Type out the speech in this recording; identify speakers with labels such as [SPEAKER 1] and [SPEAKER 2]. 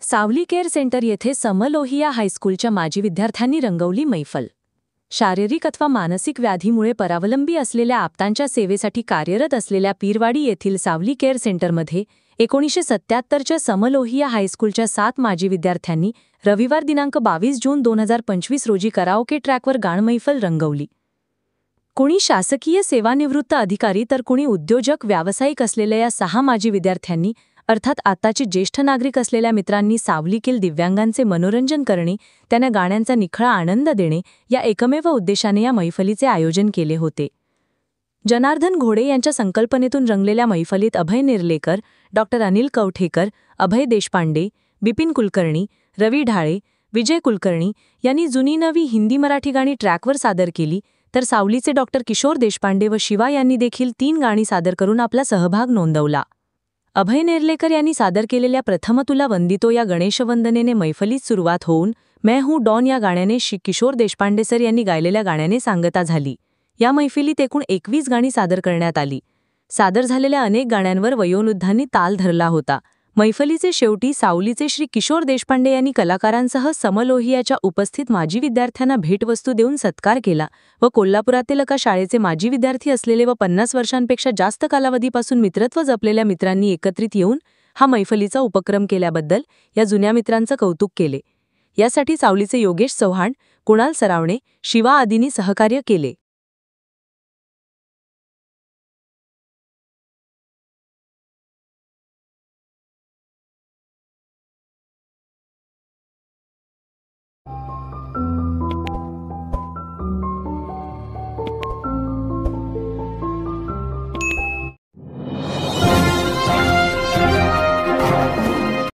[SPEAKER 1] सावली care centre येथे समलोहिया हायस्कूलच्या माजी विद्यार्थ्यांनी रंगवली मैफल। शारीरिक अथवा मानसिक व्याधीमुळे परावलंबी असलेल्या आप्तांच्या सेवेसाठी कार्यरत असलेल्या पीरवाडी येथील सावली केअर सेंटरमध्ये 1977च्या समलोहिया हायस्कूलच्या 7 माजी विद्यार्थ्यांनी रविवार दिनांक 22 जून 2025 रोजी कराओके ट्रॅकवर गाण मैफल रंगवली। कुणी शासकीय सेवानिवृत्त अधिकारी तर कुणी उद्योजक व्यावसायिक असलेल्या या 6 माजी विद्यार्थ्यांनी अर्थात आताची ज्येष्ठ नागरिक असलेल्या मित्रांनी सावलीतील दिव्यांगांचे मनोरंजन करणे, त्यांना गाण्यांचा निखळा आनंद देणे या एकमेव उद्देशाने या मैफलीचे आयोजन केले होते। जनार्दन घोडे यांच्या संकल्पनेतून रंगलेल्या मैफलीत अभय नेर्लेकर, डॉ. अनिल कवठेकर, अभय देशपांडे, बिपिन कुलकर्णी, रवी ढाळे, विजय कुलकर्णी यांनी जुनी नवी हिंदी मराठी गाणी ट्रॅकवर सादर केली, तर सावलीचे डॉ. किशोर देशपांडे व शिवा यांनी देखील 3 गाणी सादर करून आपला सहभाग नोंदवला। अभय नेर्लेकर यांनी सादर केलेल्या प्रथम तुला वंदितो या गणेशवंदनेने मैफलीत सुरुवात होऊन मैं हूं डॉन या गाण्याने किशोर देशपांडे सर यांनी गायलेल्या गाण्याने सांगता झाली। या मैफलीत एकूण 21 गाणी सादर करण्यात आली। सादर झालेल्या अनेक गाण्यांवर वयोवृद्धांनी ताल धरला होता। मैफलीचे शेवटी सावलीचे श्री किशोर देशपांडे यांनी कलाकारांसह समलोहियाच्या उपस्थित माजी विद्यार्थ्यांना भेटवस्तू देऊन सत्कार केला व कोल्हापुरातील एका शाळेचे माजी विद्यार्थी असलेले व 50 वर्षांपेक्षा जास्त कालावधीपासून मित्रत्व जपलेल्या मित्रांनी एकत्रित येऊन हा मैफलीचा उपक्रम केल्याबद्दल या जुन्या मित्रांचं कौतुक केले। यासाठी सावलीचे योगेश चव्हाण, कुणाल सरावणे, शिवा आदींनी सहकार्य केले।